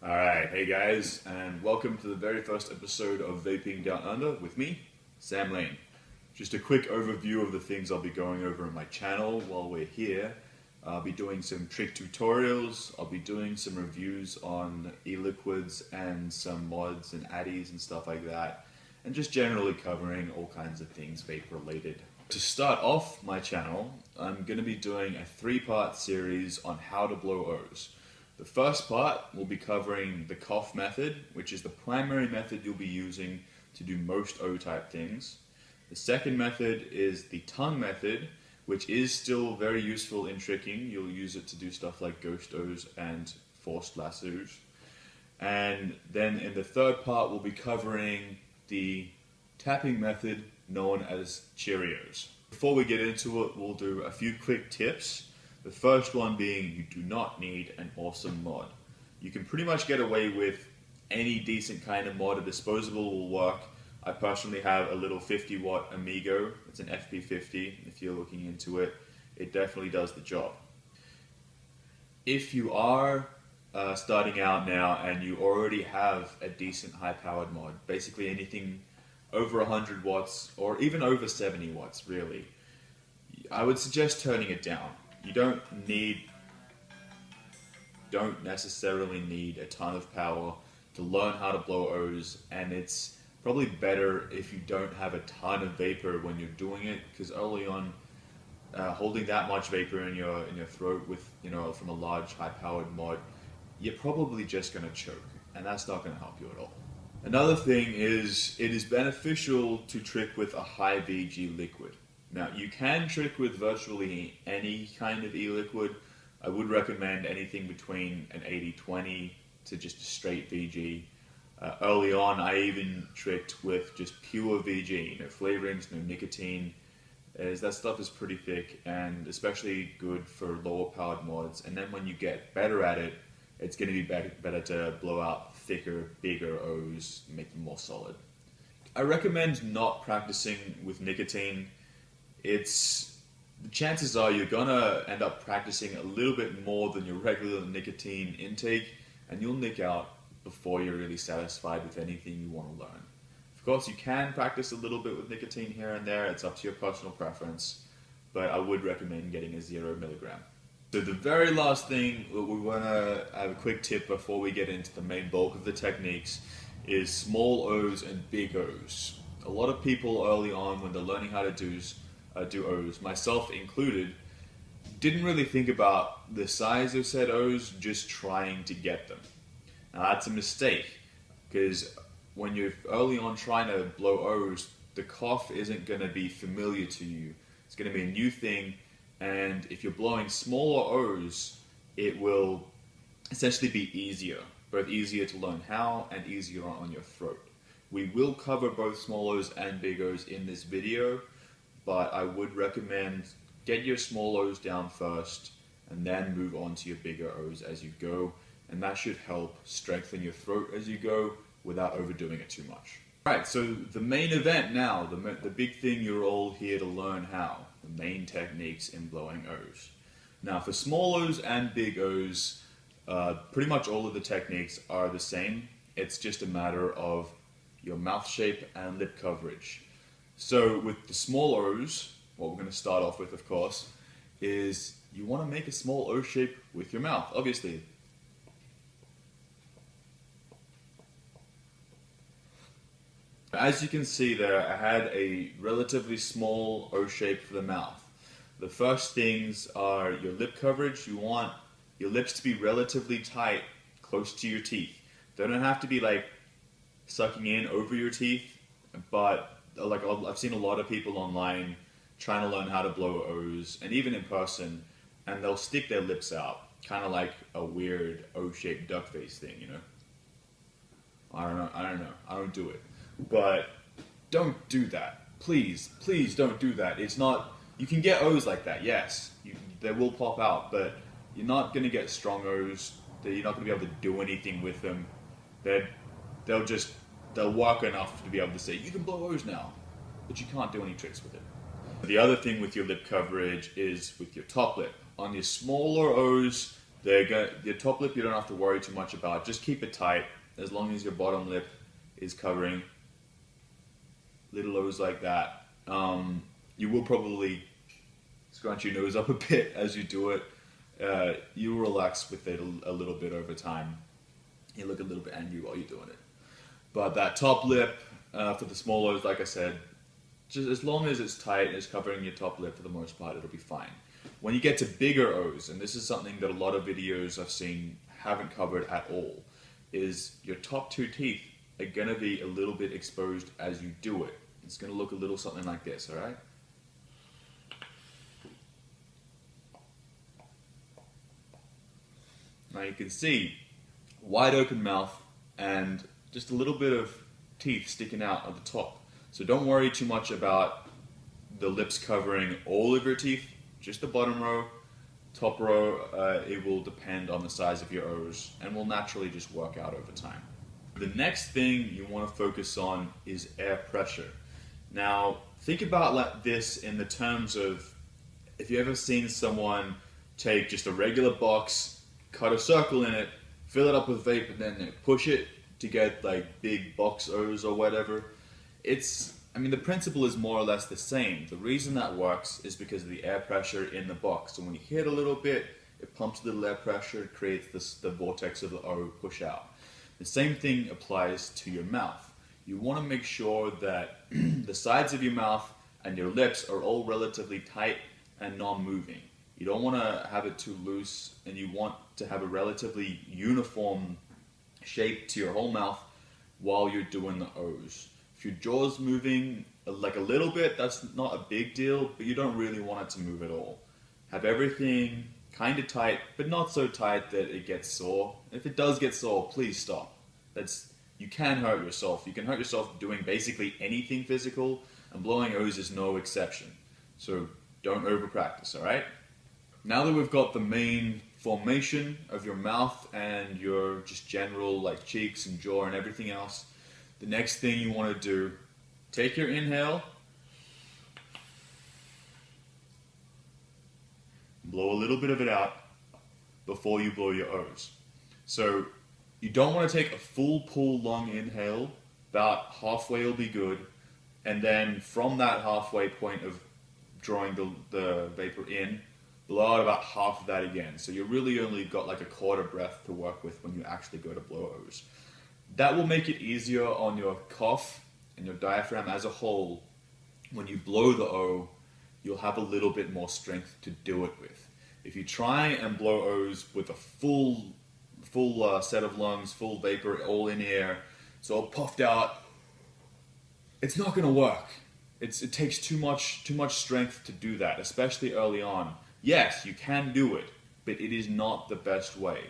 Alright, hey guys, and welcome to the very first episode of Vaping Down Under with me, Sam Lane. Just a quick overview of the things I'll be going over on my channel while we're here. I'll be doing some trick tutorials, I'll be doing some reviews on e-liquids and some mods and addies and stuff like that, and just generally covering all kinds of things vape related. To start off my channel, I'm going to be doing a 3-part series on how to blow O's. The first part will be covering the cough method, which is the primary method you'll be using to do most O-type things. The second method is the tongue method, which is still very useful in tricking. You'll use it to do stuff like ghost O's and forced lassos. And then in the third part, we'll be covering the tapping method known as cheerios. Before we get into it, we'll do a few quick tips. The first one being you do not need an awesome mod. You can pretty much get away with any decent kind of mod. A disposable will work. I personally have a little 50 watt Amigo. It's an FP50 if you're looking into it. It definitely does the job. If you are starting out now and you already have a decent high powered mod, basically anything over 100 watts or even over 70 watts really, I would suggest turning it down. You don't necessarily need a ton of power to learn how to blow O's, and it's probably better if you don't have a ton of vapor when you're doing it, because early on, holding that much vapor in your throat with from a large high-powered mod, you're probably just going to choke, and that's not going to help you at all. Another thing is it is beneficial to trick with a high VG liquid. Now, you can trick with virtually any kind of e-liquid. I would recommend anything between an 80-20 to just a straight VG. Early on, I even tricked with just pure VG, no flavorings, no nicotine, as that stuff is pretty thick and especially good for lower powered mods. And then when you get better at it, it's going to be better to blow out thicker, bigger O's, make them more solid. I recommend not practicing with nicotine. The chances are you're gonna end up practicing a little bit more than your regular nicotine intake, and you'll nick out before you're really satisfied with anything you want to learn. Of course, you can practice a little bit with nicotine here and there. It's up to your personal preference, but I would recommend getting a 0 milligram. So the very last thing we want to have a quick tip before we get into the main bulk of the techniques is small O's and big O's. A lot of people early on when they're learning how to do O's, myself included, didn't really think about the size of said O's, just trying to get them. Now that's a mistake, because when you're early on trying to blow O's, the cough isn't going to be familiar to you. It's going to be a new thing, and if you're blowing smaller O's, it will essentially be easier. Both easier to learn how and easier on your throat. We will cover both small O's and big O's in this video, but I would recommend get your small O's down first and then move on to your bigger O's as you go, and that should help strengthen your throat as you go without overdoing it too much. Alright, so the main event now, the big thing you're all here to learn how, the main techniques in blowing O's. Now for small O's and big O's, pretty much all of the techniques are the same. It's just a matter of your mouth shape and lip coverage. So with the small O's, what we're going to start off with, of course, is you want to make a small O shape with your mouth, obviously. As you can see there, I had a relatively small O shape for the mouth. The first things are your lip coverage. You want your lips to be relatively tight, close to your teeth. They don't have to be like sucking in over your teeth, but like I've seen a lot of people online trying to learn how to blow O's, and even in person, and they'll stick their lips out, kind of like a weird O-shaped duck face thing, you know? I don't know, I don't do it. But don't do that. Please don't do that. It's not, you can get O's like that, yes. They will pop out, but you're not going to get strong O's. You're not going to be able to do anything with them. They'll work enough to be able to say, you can blow O's now, but you can't do any tricks with it. The other thing with your lip coverage is with your top lip. On your smaller O's, Your top lip you don't have to worry too much about. Just keep it tight as long as your bottom lip is covering. Little O's like that. You will probably scrunch your nose up a bit as you do it. You'll relax with it a little bit over time. You look a little bit angry while you're doing it. But that top lip, for the small O's, like I said, just as long as it's tight and it's covering your top lip for the most part, it'll be fine. When you get to bigger O's, and this is something that a lot of videos I've seen haven't covered at all, is your top two teeth are going to be a little bit exposed as you do it. It's going to look a little something like this, alright? Now you can see wide open mouth and just a little bit of teeth sticking out at the top. So don't worry too much about the lips covering all of your teeth, just the bottom row. Top row, it will depend on the size of your O's and will naturally just work out over time. The next thing you want to focus on is air pressure. Now, think about this in the terms of, if you ever seen someone take just a regular box, cut a circle in it, fill it up with vape, and then they push it to get like big box O's or whatever. The principle is more or less the same. The reason that works is because of the air pressure in the box. So when you hit a little bit, it pumps a little air pressure, it creates the vortex of the O push out. The same thing applies to your mouth. You want to make sure that the sides of your mouth and your lips are all relatively tight and non-moving. You don't want to have it too loose, and you want to have a relatively uniform shape to your whole mouth while you're doing the O's. If your jaw's moving like a little bit, that's not a big deal, but you don't really want it to move at all. Have everything kind of tight, but not so tight that it gets sore. If it does get sore, please stop. You can hurt yourself. You can hurt yourself doing basically anything physical, and blowing O's is no exception. So don't over practice, alright? Now that we've got the main formation of your mouth and your just general like cheeks and jaw and everything else, the next thing you want to do, take your inhale, blow a little bit of it out before you blow your O's. So you don't want to take a full pull long inhale, about halfway will be good, and then from that halfway point of drawing the vapor in, blow out about half of that again. So you really only got like a quarter breath to work with when you actually go to blow O's. That will make it easier on your cough and your diaphragm as a whole. When you blow the O, you'll have a little bit more strength to do it with. If you try and blow O's with a full set of lungs, full vapor, all in air, it's all puffed out, it's not going to work. It takes too much strength to do that, especially early on. Yes, you can do it, but it is not the best way.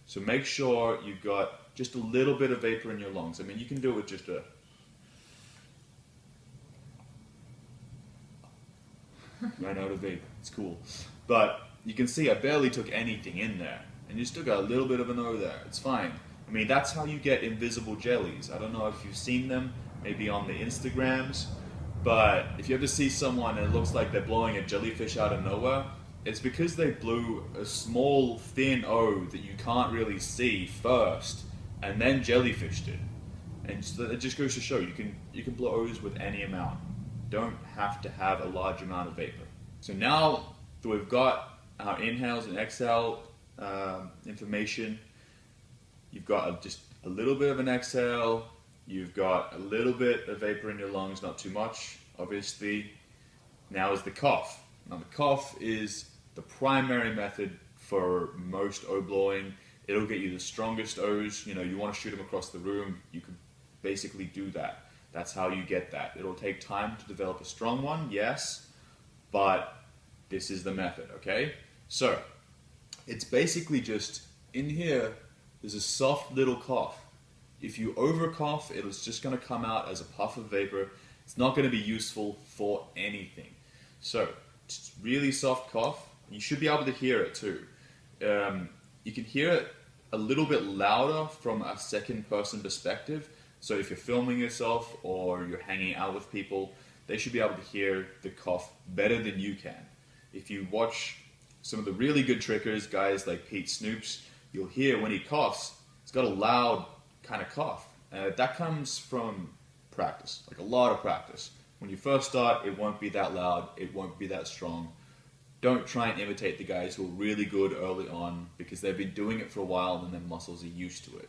So make sure you've got just a little bit of vapor in your lungs. I mean, you can do it with just a... Ran out of vape. It's cool. But you can see I barely took anything in there. And you still got a little bit of an O there. It's fine. I mean, that's how you get invisible jellies. I don't know if you've seen them, maybe on the Instagrams. But if you ever see someone and it looks like they're blowing a jellyfish out of nowhere, it's because they blew a small, thin O that you can't really see first, and then jellyfished it. And so it just goes to show you can blow O's with any amount. Don't have to have a large amount of vapor. So now that we've got our inhales and exhale information, you've got just a little bit of an exhale, you've got a little bit of vapor in your lungs, not too much, obviously. Now is the cough. Now the cough is the primary method for most O blowing. It'll get you the strongest O's. You know, you want to shoot them across the room, you can basically do that. That's how you get that. It'll take time to develop a strong one, yes, but this is the method, okay? So, it's basically just, in here, there's a soft little cough. If you over cough, it's just going to come out as a puff of vapor. It's not going to be useful for anything. So, it's really soft cough. You should be able to hear it too. You can hear it a little bit louder from a second person perspective. So if you're filming yourself or you're hanging out with people, they should be able to hear the cough better than you can. If you watch some of the really good trickers, guys like Pete Snoops, you'll hear when he coughs, he's got a loud kind of cough. That comes from practice, like a lot of practice. When you first start, it won't be that loud, it won't be that strong. Don't try and imitate the guys who are really good early on because they've been doing it for a while and their muscles are used to it.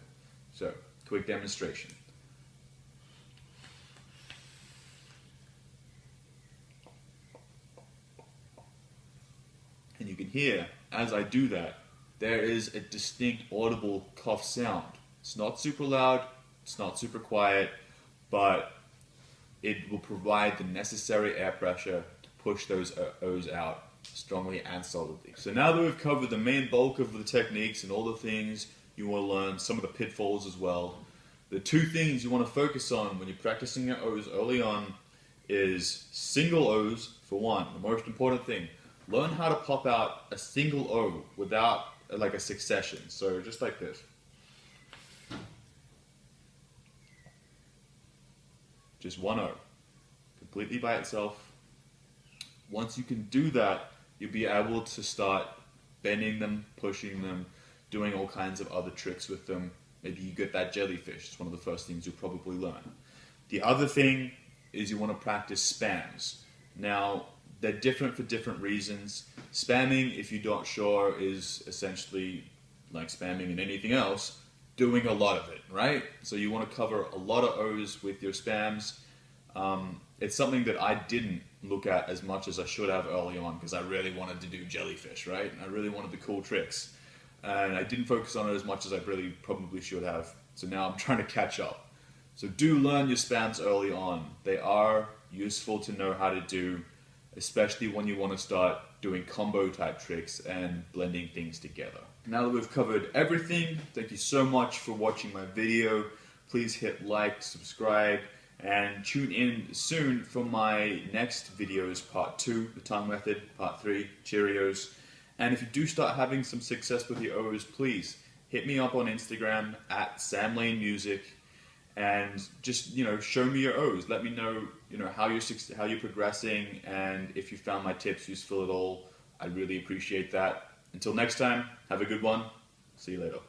So, quick demonstration. And you can hear, as I do that, there is a distinct audible cough sound. It's not super loud, it's not super quiet, but it will provide the necessary air pressure to push those O's out strongly and solidly. So now that we've covered the main bulk of the techniques and all the things you want to learn, some of the pitfalls as well, the two things you want to focus on when you're practicing your O's early on is single O's, for one, the most important thing. Learn how to pop out a single O without like a succession. So just like this. Just one O, completely by itself. Once you can do that, you'll be able to start bending them, pushing them, doing all kinds of other tricks with them. Maybe you get that jellyfish. It's one of the first things you'll probably learn. The other thing is you want to practice spams. Now, they're different for different reasons. Spamming, if you're not sure, is essentially like spamming in anything else, doing a lot of it, right? So you want to cover a lot of O's with your spams. It's something that I didn't look at as much as I should have early on because I really wanted to do jellyfish, right? And I really wanted the cool tricks. And I didn't focus on it as much as I really probably should have. So now I'm trying to catch up. So do learn your spams early on. They are useful to know how to do, especially when you want to start doing combo type tricks and blending things together. Now that we've covered everything, thank you so much for watching my video. Please hit like, subscribe, and tune in soon for my next videos, part 2, the tongue method, part 3, Cheerios. And if you do start having some success with your O's, please hit me up on Instagram at samlanemusic and just, show me your O's. Let me know, how you're progressing, and if you found my tips useful at all. I really appreciate that. Until next time, have a good one. See you later.